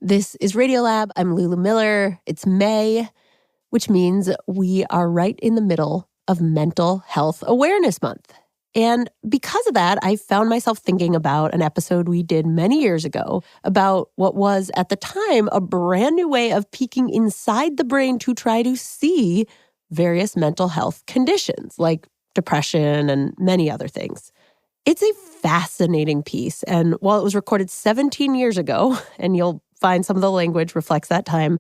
This is Radiolab. I'm Lulu Miller. It's May, which means we are right in the middle of Mental Health Awareness Month. And because of that, I found myself thinking about an episode we did many years ago about what was, at the time, a brand new way of peeking inside the brain to try to see various mental health conditions like depression and many other things. It's a fascinating piece. And while it was recorded 17 years ago, and you'll find some of the language reflects that time,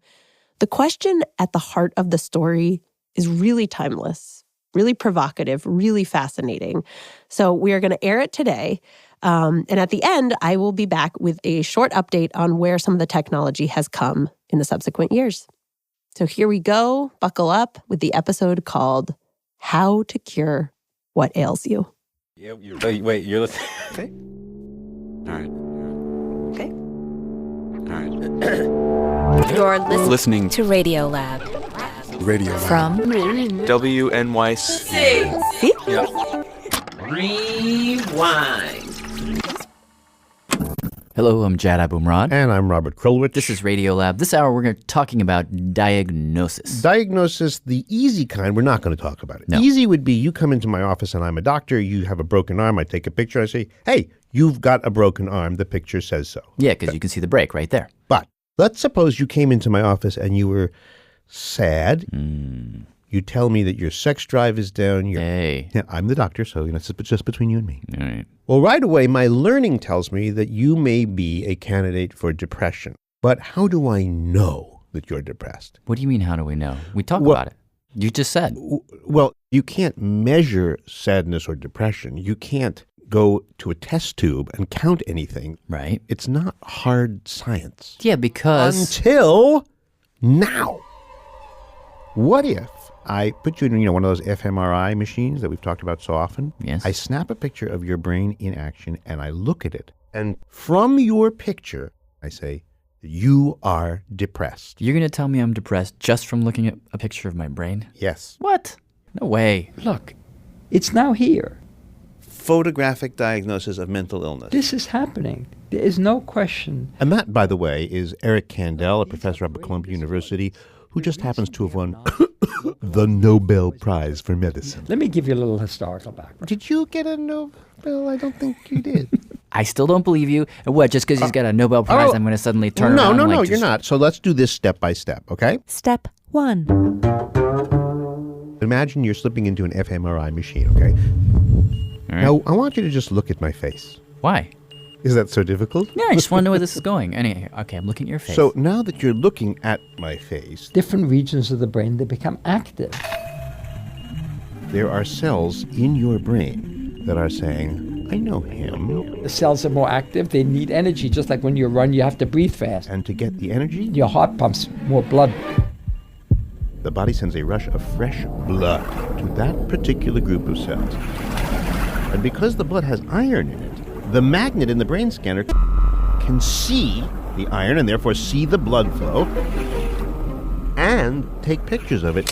the question at the heart of the story is really timeless, really provocative, really fascinating. So we are going to air it today. And at the end, I will be back with a short update on where some of the technology has come in the subsequent years. So here we go. Buckle up with the episode called How to Cure What Ails You. Yeah, wait, you're listening? Okay. All right. Okay. All right. You're listening to Radiolab. Radiolab. From WNYC. See? Yeah. Rewind. Hello, I'm Jad Abumrad. And I'm Robert Krulwich. This is Radiolab. This hour, we're talking about diagnosis. Diagnosis, the easy kind, we're not going to talk about it. No. Easy would be you come into my office and I'm a doctor, you have a broken arm, I take a picture, I say, hey, you've got a broken arm, the picture says so. Yeah, because you can see the break right there. But let's suppose you came into my office and you were sad. You tell me that your sex drive is down. Hey. Yeah, I'm the doctor, so it's just between you and me. All right. Well, right away, my learning tells me that you may be a candidate for depression. But how do I know that you're depressed? What do you mean, how do we know? We talk about it. You just said. Well, you can't measure sadness or depression. You can't go to a test tube and count anything. Right. It's not hard science. Yeah, because... Until now. What if I put you in, one of those fMRI machines that we've talked about so often? Yes. I snap a picture of your brain in action and I look at it. And from your picture, I say, you are depressed. You're going to tell me I'm depressed just from looking at a picture of my brain? Yes. What? No way. Look, it's now here. Photographic diagnosis of mental illness. This is happening. There is no question. And that, by the way, is Eric Kandel, a professor up at Columbia University, who just happens to have won the Nobel Prize for Medicine. Let me give you a little historical background. Did you get a Nobel? I don't think you did. I still don't believe you. And what, just because he's got a Nobel Prize, I'm going to suddenly turn around? No, you're not. So let's do this step by step, okay? Step 1. Imagine you're slipping into an fMRI machine, okay? All right. Now, I want you to just look at my face. Why? Is that so difficult? Yeah, I just want to know where this is going. Anyway, okay, I'm looking at your face. So now that you're looking at my face, Different regions of the brain, they become active. there are cells in your brain that are saying, I know him. The cells are more active. They need energy. Just like when you run, you have to breathe fast. And to get the energy, Your heart pumps more blood. the body sends a rush of fresh blood to that particular group of cells. And because the blood has iron in it, the magnet in the brain scanner can see the iron and therefore see the blood flow and take pictures of it.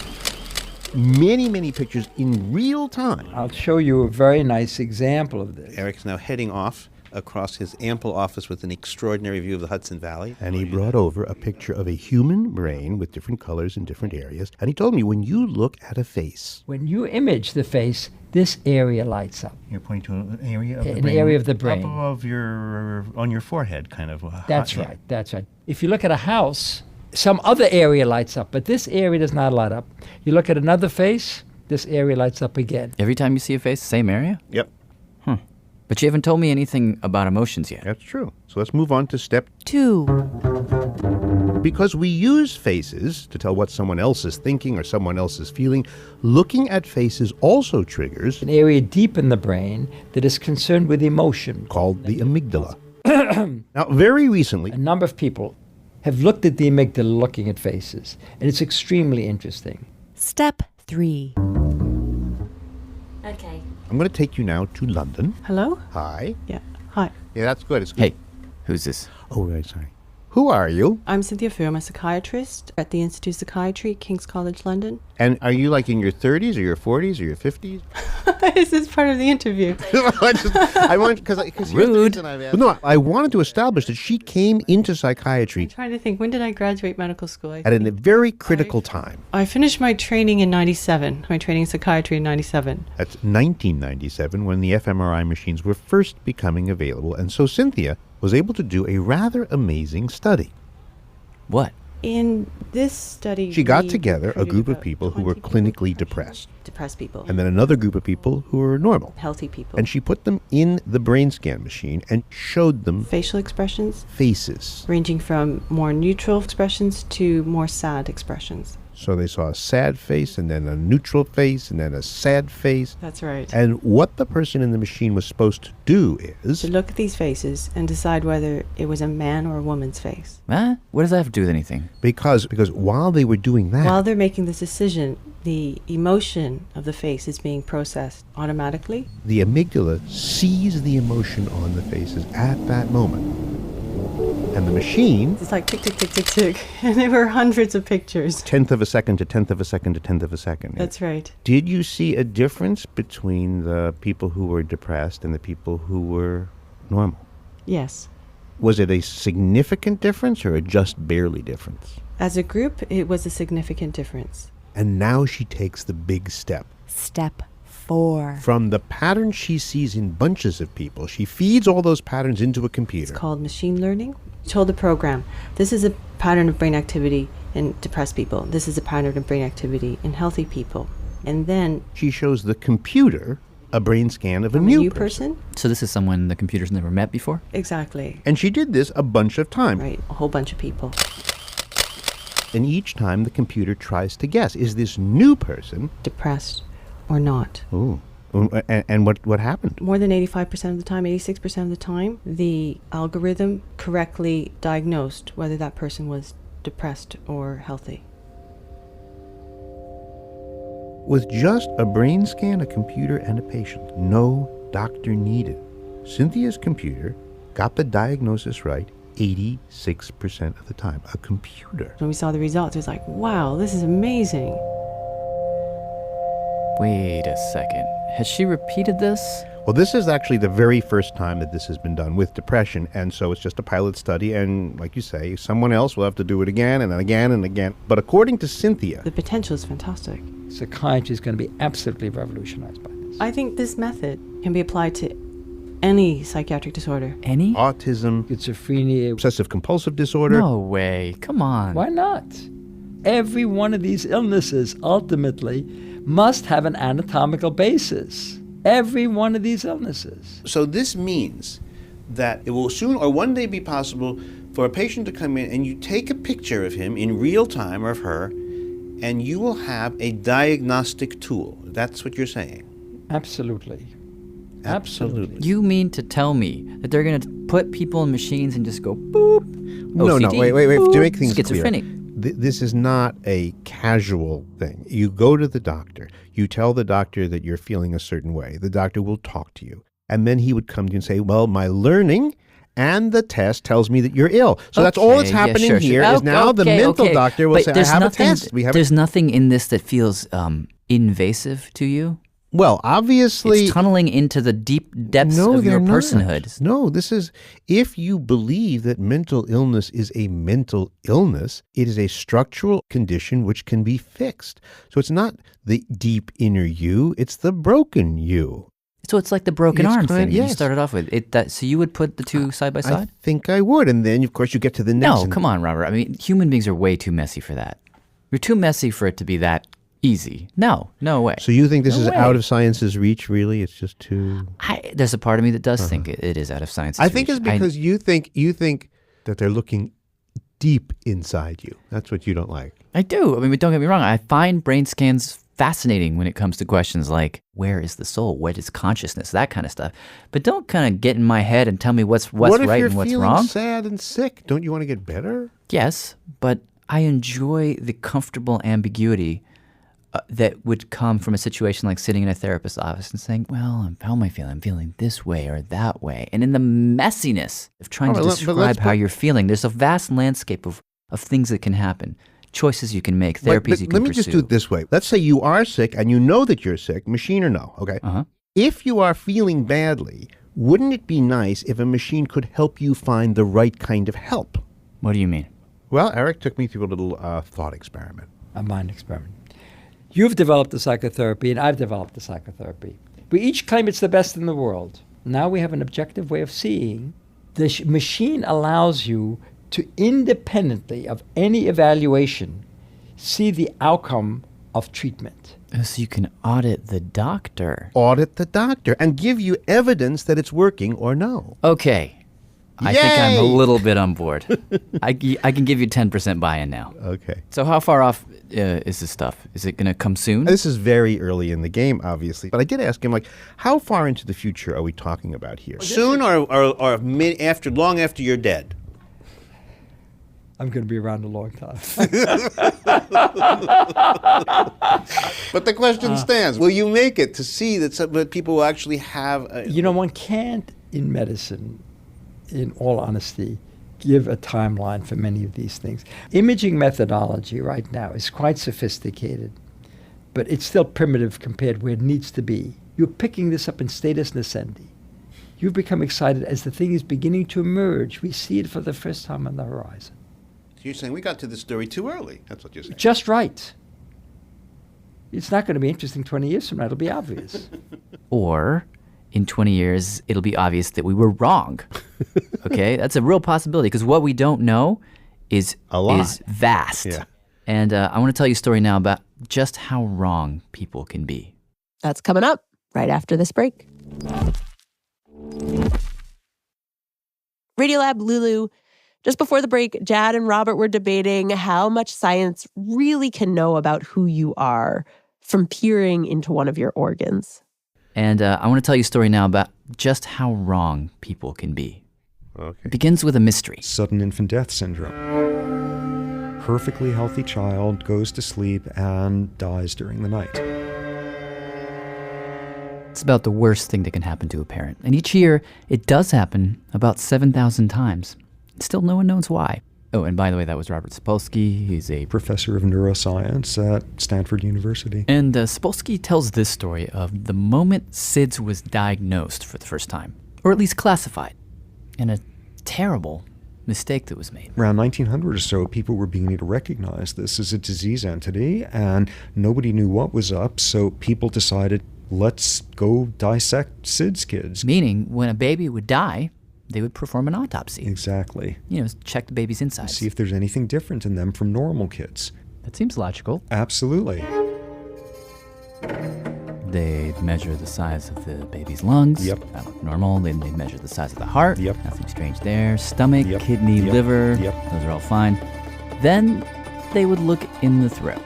Many, many pictures in real time. I'll show you a very nice example of this. Eric's now heading off across his ample office with an extraordinary view of the Hudson Valley. And he brought over a picture of a human brain with different colors in different areas. And he told me, when you look at a face, When you image the face, this area lights up. You're pointing to an area of An area of the brain. Up above on your forehead, kind of. That's right. That's right. If you look at a house, some other area lights up, but this area does not light up. You look at another face, this area lights up again. Every time you see a face, same area? Yep, But you haven't told me anything about emotions yet. that's true. So let's move on to step 2. Because we use faces to tell what someone else is thinking or someone else is feeling, looking at faces also triggers An area deep in the brain that is concerned with emotion. called the amygdala. Now, very recently, A number of people have looked at the amygdala looking at faces, and it's extremely interesting. Step 3. Okay. I'm going to take you now to London. Hello? Hi. Yeah. Hi. Yeah, that's good. It's good. Hey, who's this? Oh, right, sorry. Who are you? I'm Cynthia Fu. I'm a psychiatrist at the Institute of Psychiatry, King's College London. And are you like in your 30s or your 40s or your 50s? Is this part of the interview? I want because Rude. No, I wanted to establish that she came into psychiatry I'm trying to think. When did I graduate medical school? at a very critical time. I finished my training in 97. My training in psychiatry in 97. That's 1997 when the fMRI machines were first becoming available. And so Cynthia was able to do a rather amazing study. What? In this study, She got we together a recruited group of about people who 20 were people clinically with depressed, depressed people, and then another group of people who were normal. healthy people, And she put them in the brain scan machine and showed them facial expressions faces. ranging from more neutral expressions to more sad expressions. So they saw a sad face and then a neutral face and then a sad face. That's right. And what the person in the machine was supposed to do is To look at these faces and decide whether it was a man or a woman's face. Huh? What does that have to do with anything? because while they were doing that, While they're making this decision, the emotion of the face is being processed automatically. the amygdala sees the emotion on the faces at that moment. And the machine, It's like tick, tick, tick, tick, tick. And there were hundreds of pictures. tenth of a second to tenth of a second to tenth of a second. That's right. Did you see a difference between the people who were depressed and the people who were normal? Yes. Was it a significant difference or a just barely difference? As a group, it was a significant difference. And now she takes the big step. Step 4. From the patterns she sees in bunches of people, she feeds all those patterns into a It's computer. called machine learning. We told the program, this is a pattern of brain activity in depressed people. This is a pattern of brain activity in healthy people. And then She shows the computer a brain scan of a from new a new person. person. So this is someone the computer's never met before? Exactly. And she did this a bunch of times. Right. A whole bunch of people. And each time the computer tries to guess, is this new person? Depressed or not. Ooh. And what happened? More than 85% of the time, 86% of the time, the algorithm correctly diagnosed whether that person was depressed or healthy. With just a brain scan, a computer, and a patient, no doctor needed. Cynthia's computer got the diagnosis right 86% of the time. A computer. When we saw the results, it was like, wow, this is amazing. Wait a second. Has she repeated this? Well, this is actually the very first time that this has been done with depression, and so it's just a pilot study, and like you say, someone else will have to do it again and again and again. But according to Cynthia, The potential is fantastic. Psychiatry is going to be absolutely revolutionized by this. I think this method can be applied to any psychiatric disorder. Any? autism, Schizophrenia. obsessive compulsive disorder, No way. Come on. Why not? Every one of these illnesses ultimately must have an anatomical basis. Every one of these illnesses. So this means that it will soon or one day be possible for a patient to come in and you take a picture of him in real time or of her, and you will have a diagnostic tool. That's what you're saying. Absolutely. Absolutely. You mean to tell me that they're going to put people in machines and just go boop? No, OCD, wait. boop, To make things schizophrenic. clear, this is not a casual thing. You go to the doctor. You tell the doctor that you're feeling a certain way. The doctor will talk to you. And then he would come to you and say, well, my learning and the test tells me that you're ill. So that's all that's Okay, yeah, happening sure. here is now the mental doctor will But say, I there's have nothing, a test. We have there's nothing in this that feels invasive to you? Well, obviously... It's tunneling into the deep depths of they're your not. personhood. No, this is, if you believe that mental illness is a mental illness, it is a structural condition which can be fixed. So it's not the deep inner you, it's the broken you. So it's like the broken It's arm kind- thing you yes. started off with. So you would put the two side by I side? think I would. And then, of course, you get to the next. No, come on, Robert. I mean, human beings are way too messy for that. You're too messy for it to be that easy. No way. So you think this No is way. out of science's reach, really? It's just too... There's a part of me that does think it is out of science. I think it's because you think that they're looking deep inside you. That's what you don't like. I do. I mean, but don't get me wrong. I find brain scans fascinating when it comes to questions like, where is the soul? What is consciousness? That kind of stuff. But don't kind of get in my head and tell me what's right and what's wrong. What if you're feeling sad and sick? Don't you want to get better? Yes, but I enjoy the comfortable ambiguity that would come from a situation like sitting in a therapist's office and saying, well, how am I feeling? I'm feeling this way or that way. And in the messiness of trying to describe how you're feeling, there's a vast landscape of things that can happen. Choices you can make, therapies you can pursue. Let me just do it this way. Let's say you are sick and you know that you're sick, machine or no, okay? If you are feeling badly, wouldn't it be nice if a machine could help you find the right kind of help? What do you mean? Well, Eric took me through a little thought experiment. A mind experiment. You've developed the psychotherapy and I've developed the psychotherapy. We each claim it's the best in the world. Now we have an objective way of seeing. The machine allows you to independently of any evaluation see the outcome of treatment. So you can audit the doctor. Audit the doctor and give you evidence that it's working or no. Okay. I think I'm a little bit on board. I can give you 10% buy-in now. Okay. So how far off is this stuff? Is it going to come soon? This is very early in the game, obviously. But I did ask him, like, how far into the future are we talking about here? Soon or long after you're dead? I'm going to be around a long time. But the question stands. Will you make it to see that people will actually have... one can't, in medicine, in all honesty, give a timeline for many of these things. Imaging methodology right now is quite sophisticated, but it's still primitive compared where it needs to be. You're picking this up in status nascendi. You've become excited as the thing is beginning to emerge. We see it for the first time on the horizon. You're saying we got to this story too early. That's what you're saying. Just right. It's not going to be interesting 20 years from now. It'll be obvious. Or in 20 years, it'll be obvious that we were wrong. Okay? That's a real possibility because what we don't know is vast. Yeah. And I want to tell you a story now about just how wrong people can be. That's coming up right after this break. Radiolab Lulu. Just before the break, Jad and Robert were debating how much science really can know about who you are from peering into one of your organs. And I want to tell you a story now about just how wrong people can be. Okay. It begins with a mystery. Sudden infant death syndrome. Perfectly healthy child goes to sleep and dies during the night. It's about the worst thing that can happen to a parent. And each year, it does happen about 7,000 times. Still, no one knows why. Oh, and by the way, that was Robert Sapolsky. He's a Professor of neuroscience at Stanford University. And Sapolsky tells this story of the moment SIDS was diagnosed for the first time, or at least classified, and a terrible mistake that was made. Around 1900 or so, people were beginning to recognize this as a disease entity, and nobody knew what was up, so people decided, let's go dissect SIDS kids. Meaning, when a baby would die, they would perform an autopsy. Exactly. Check the baby's insides. See if there's anything different in them from normal kids. That seems logical. Absolutely. They'd measure the size of the baby's lungs. Yep. That looked normal. Then they'd measure the size of the heart. Yep. Nothing strange there. Stomach, kidney, Yep. liver. Yep. Those are all fine. Then they would look in the throat.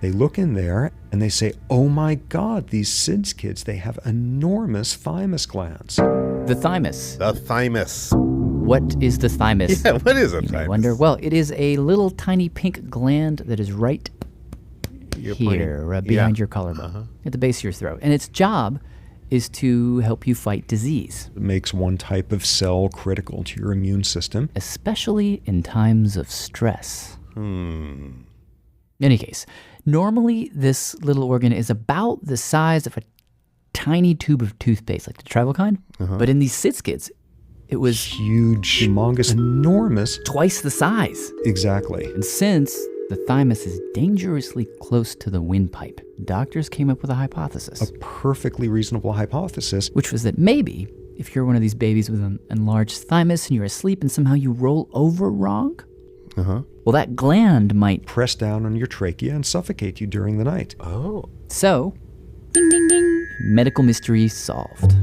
They look in there and they say, oh my God, these SIDS kids, they have enormous thymus glands. The thymus. The thymus. What is the thymus? Yeah, what is a You may thymus? wonder. Well, it is a little tiny pink gland that is right You're here, pointing- behind yeah. your collarbone, at the base of your throat. And its job is to help you fight disease. It makes one type of cell critical to your immune system. Especially in times of stress. In any case, normally this little organ is about the size of a tiny tube of toothpaste, like the travel kind. But in these SIDS kids, it was Huge, humongous, enormous. twice the size. Exactly. And since the thymus is dangerously close to the windpipe, doctors came up with a hypothesis. A perfectly reasonable hypothesis. Which was that maybe if you're one of these babies with an enlarged thymus and you're asleep and somehow you roll over wrong, well, that gland might Press down on your trachea and suffocate you during the night. Oh, So, ding, ding, ding, medical mystery solved.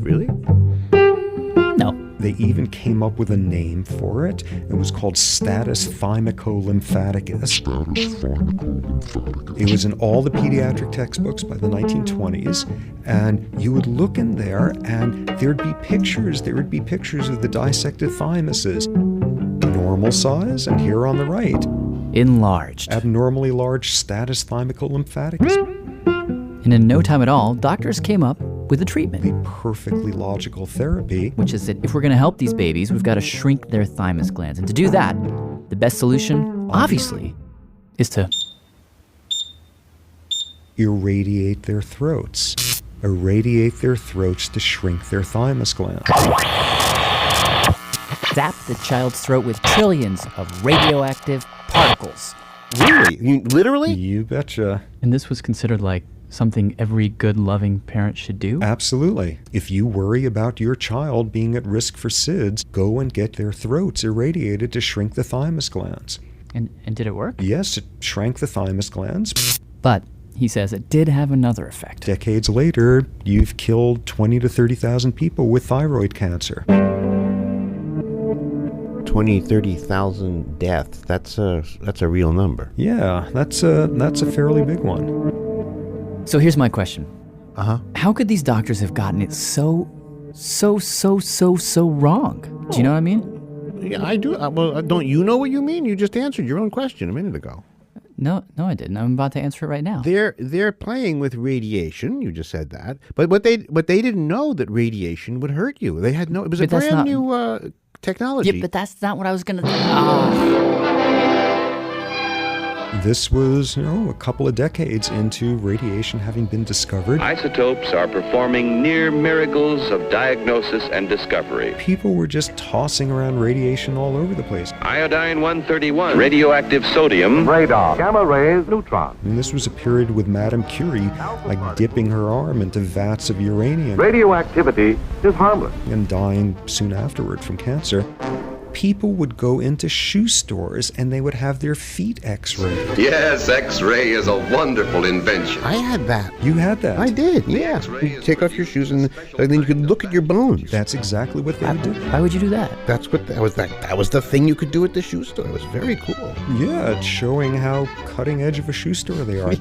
really? No. They even came up with a name for it. It was called status thymico-lymphaticus. It was in all the pediatric textbooks by the 1920s. And you would look in there and there'd be pictures. There would be pictures of the dissected thymuses. Normal size, and here on the right, enlarged. Abnormally large status thymical lymphaticus. And in no time at all, doctors came up with a treatment. The perfectly logical therapy. Which is that if we're going to help these babies, we've got to shrink their thymus glands. And to do that, the best solution, obviously, is to irradiate their throats. Irradiate their throats to shrink their thymus glands. Zap the child's throat with trillions of radioactive particles. Really? Literally? You betcha. And this was considered like something every good, loving parent should do? Absolutely. If you worry about your child being at risk for SIDS, go and get their throats irradiated to shrink the thymus glands. And did it work? Yes, it shrank the thymus glands. But he says it did have another effect. Decades later, you've killed 20 to 30,000 people with thyroid cancer. 20, 30,000 deaths. That's a real number. Yeah, that's a fairly big one. So here's my question. Uh-huh. How could these doctors have gotten it so wrong? Do you know what I mean? Yeah, I do. Well, don't you know what you mean? You just answered your own question a minute ago. No, I didn't. I'm about to answer it right now. They're playing with radiation. You just said that, but what they didn't know that radiation would hurt you. They had no. It was a brand new technology. Yeah, but that's not what I was gonna. Oh. This was, a couple of decades into radiation having been discovered. Isotopes are performing near miracles of diagnosis and discovery. People were just tossing around radiation all over the place. Iodine-131, radioactive sodium, radon, gamma rays, neutrons. And this was a period with Madame Curie, like dipping her arm into vats of uranium. Radioactivity is harmless. And dying soon afterward from cancer. People would go into shoe stores and they would have their feet x-rayed. Yes, x-ray is a wonderful invention. I had that. You had that? I did, yeah. You take off your shoes and then you could look at your bones. That's exactly what they would do. Why would you do that? That's what that was the thing you could do at the shoe store. It was very cool. Yeah, it's showing how cutting edge of a shoe store they are.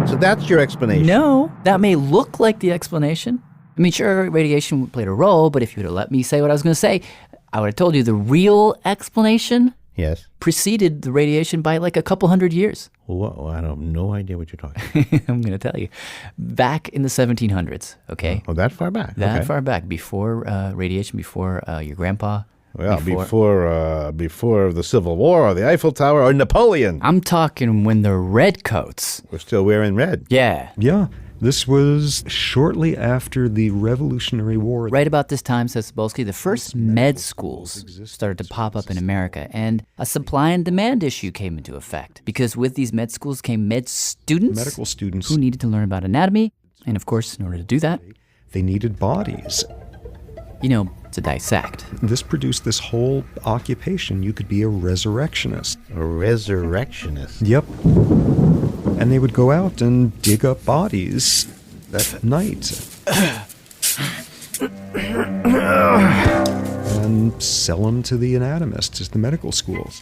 So that's your explanation. No, that may look like the explanation. I mean, sure, radiation played a role, but if you would have let me say what I was going to say, I would have told you the real explanation preceded the radiation by like a couple hundred years. Well, I have no idea what you're talking about. I'm going to tell you. Back in the 1700s, okay? Oh, that far back? That far back, before radiation, before your grandpa. Well, before the Civil War or the Eiffel Tower or Napoleon. I'm talking when the redcoats were still wearing red. Yeah. Yeah. This was shortly after the Revolutionary War. Right about this time, says Sapolsky, the first med schools started to pop up in America, and a supply and demand issue came into effect. Because with these med schools came medical students who needed to learn about anatomy, and of course, in order to do that, they needed bodies. To dissect. This produced this whole occupation. You could be a resurrectionist. A resurrectionist? Yep. And they would go out and dig up bodies at night. And sell them to the anatomists at the medical schools.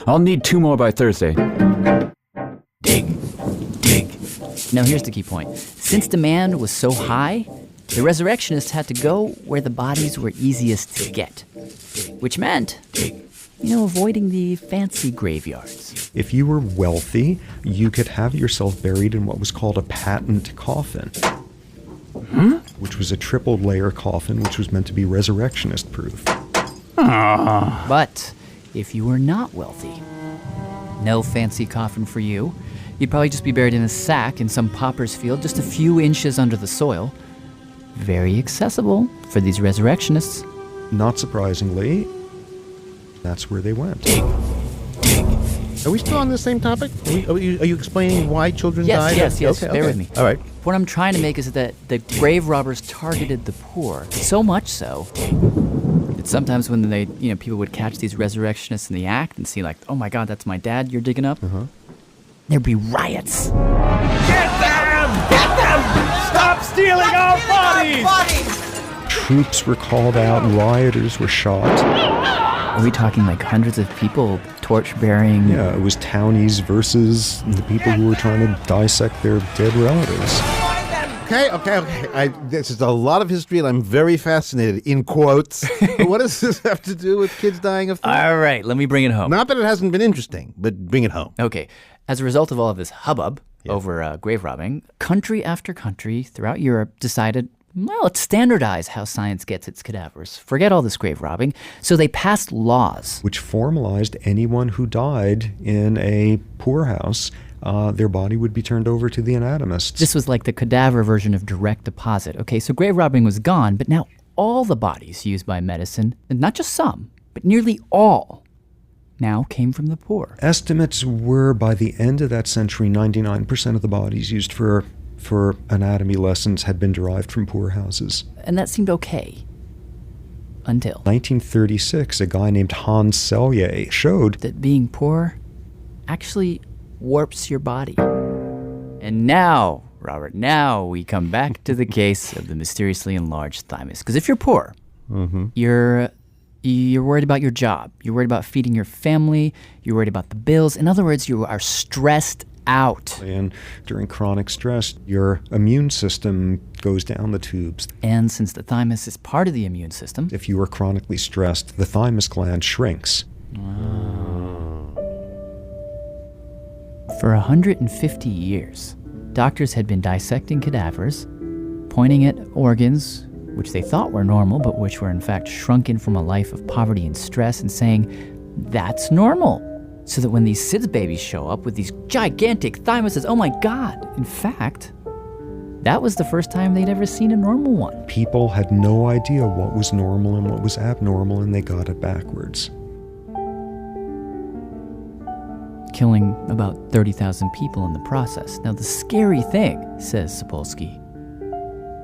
I'll need 2 more by Thursday. Dig. Now here's the key point. Since demand was so high, the resurrectionists had to go where the bodies were easiest to get, which meant, avoiding the fancy graveyards. If you were wealthy, you could have yourself buried in what was called a patent coffin, which was a triple-layer coffin, which was meant to be resurrectionist-proof. But if you were not wealthy, no fancy coffin for you. You'd probably just be buried in a sack in some pauper's field, just a few inches under the soil. Very accessible for these resurrectionists. Not surprisingly, that's where they went. Are we still on the same topic? Are you explaining why children died? Yes. Okay, Bear with me. All right. What I'm trying to make is that the grave robbers targeted the poor, so much so that sometimes when they, people would catch these resurrectionists in the act and see like, oh my God, that's my dad you're digging up. There'd be riots. Get them! Get them! Stop stealing our bodies! Troops were called out, rioters were shot. Are we talking like hundreds of people torch-bearing? Yeah, it was townies versus the people who were trying to dissect their dead relatives. Okay. This is a lot of history, and I'm very fascinated, in quotes. But what does this have to do with kids dying of thymus? All right, let me bring it home. Not that it hasn't been interesting, but bring it home. Okay. As a result of all of this hubbub over grave robbing, country after country throughout Europe decided, well, let's standardize how science gets its cadavers. Forget all this grave robbing. So they passed laws which formalized anyone who died in a poorhouse, their body would be turned over to the anatomists. This was like the cadaver version of direct deposit. Okay, so grave robbing was gone, but now all the bodies used by medicine, and not just some, but nearly all, now came from the poor. Estimates were, by the end of that century, 99% of the bodies used for anatomy lessons had been derived from poorhouses. And that seemed okay. Until 1936, a guy named Hans Selye showed that being poor actually warps your body. And now, Robert, now we come back to the case of the mysteriously enlarged thymus. Because if you're poor, you're worried about your job. You're worried about feeding your family. You're worried about the bills. In other words, you are stressed out. And during chronic stress, your immune system goes down the tubes. And since the thymus is part of the immune system, if you are chronically stressed, the thymus gland shrinks. For 150 years, doctors had been dissecting cadavers, pointing at organs which they thought were normal, but which were in fact shrunken from a life of poverty and stress, and saying, that's normal. So that when these SIDS babies show up with these gigantic thymuses, oh my God, in fact, that was the first time they'd ever seen a normal one. People had no idea what was normal and what was abnormal, and they got it backwards. Killing about 30,000 people in the process. Now, the scary thing, says Sapolsky,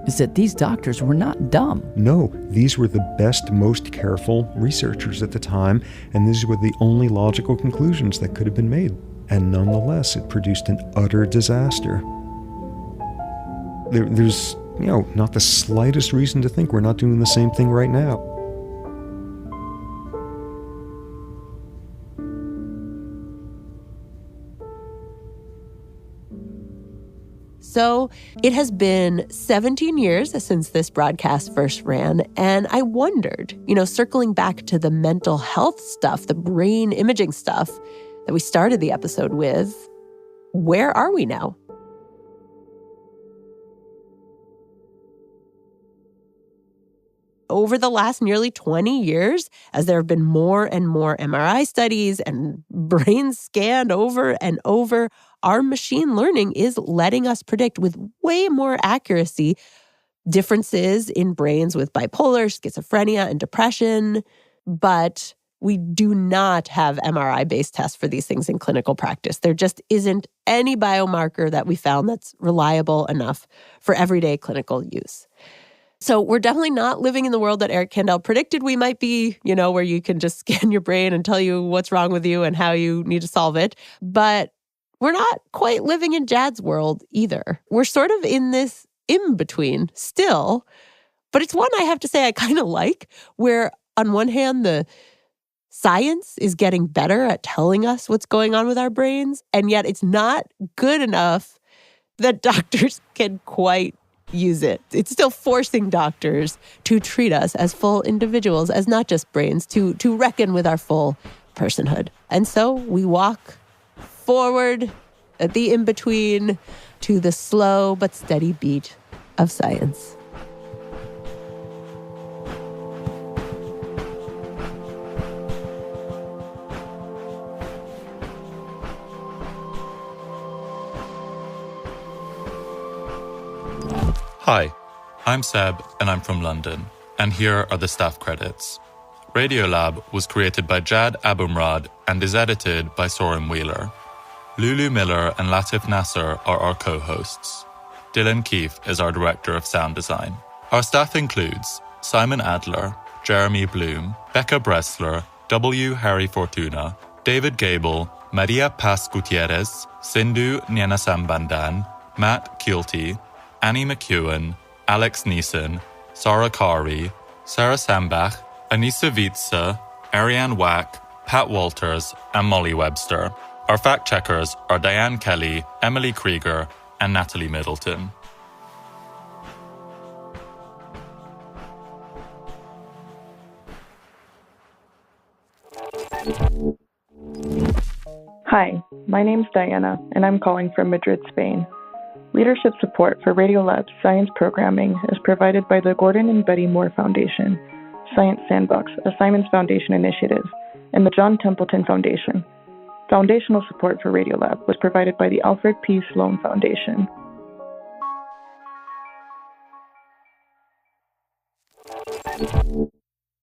is that these doctors were not dumb. No, these were the best, most careful researchers at the time, and these were the only logical conclusions that could have been made. And nonetheless, it produced an utter disaster. There's, not the slightest reason to think we're not doing the same thing right now. So it has been 17 years since this broadcast first ran, and I wondered, circling back to the mental health stuff, the brain imaging stuff that we started the episode with, where are we now? Over the last nearly 20 years, as there have been more and more MRI studies and brains scanned over and over, our machine learning is letting us predict with way more accuracy differences in brains with bipolar, schizophrenia, and depression. But we do not have MRI-based tests for these things in clinical practice. There just isn't any biomarker that we found that's reliable enough for everyday clinical use. So we're definitely not living in the world that Eric Kandel predicted we might be, where you can just scan your brain and tell you what's wrong with you and how you need to solve it. But we're not quite living in Jad's world either. We're sort of in this in-between still, but it's one I have to say I kind of like, where on one hand, the science is getting better at telling us what's going on with our brains, and yet it's not good enough that doctors can quite use it. It's still forcing doctors to treat us as full individuals, as not just brains, to reckon with our full personhood. And so we walk forward at the in-between to the slow but steady beat of science. Hi, I'm Seb and I'm from London, and here are the staff credits. Radiolab was created by Jad Abumrad and is edited by Soren Wheeler. Lulu Miller and Latif Nasser are our co-hosts. Dylan Keefe is our director of sound design. Our staff includes Simon Adler, Jeremy Bloom, Becca Bressler, W. Harry Fortuna, David Gable, Maria Paz Gutierrez, Sindhu Nyanasambandan, Matt Keelty, Annie McEwen, Alex Neeson, Sarah Kari, Sarah Sambach, Anissa Wietze, Ariane Wack, Pat Walters, and Molly Webster. Our fact-checkers are Diane Kelly, Emily Krieger, and Natalie Middleton. Hi, my name's Diana, and I'm calling from Madrid, Spain. Leadership support for Radiolab's science programming is provided by the Gordon and Betty Moore Foundation, Science Sandbox, a Simons Foundation initiative, and the John Templeton Foundation. Foundational support for Radiolab was provided by the Alfred P. Sloan Foundation.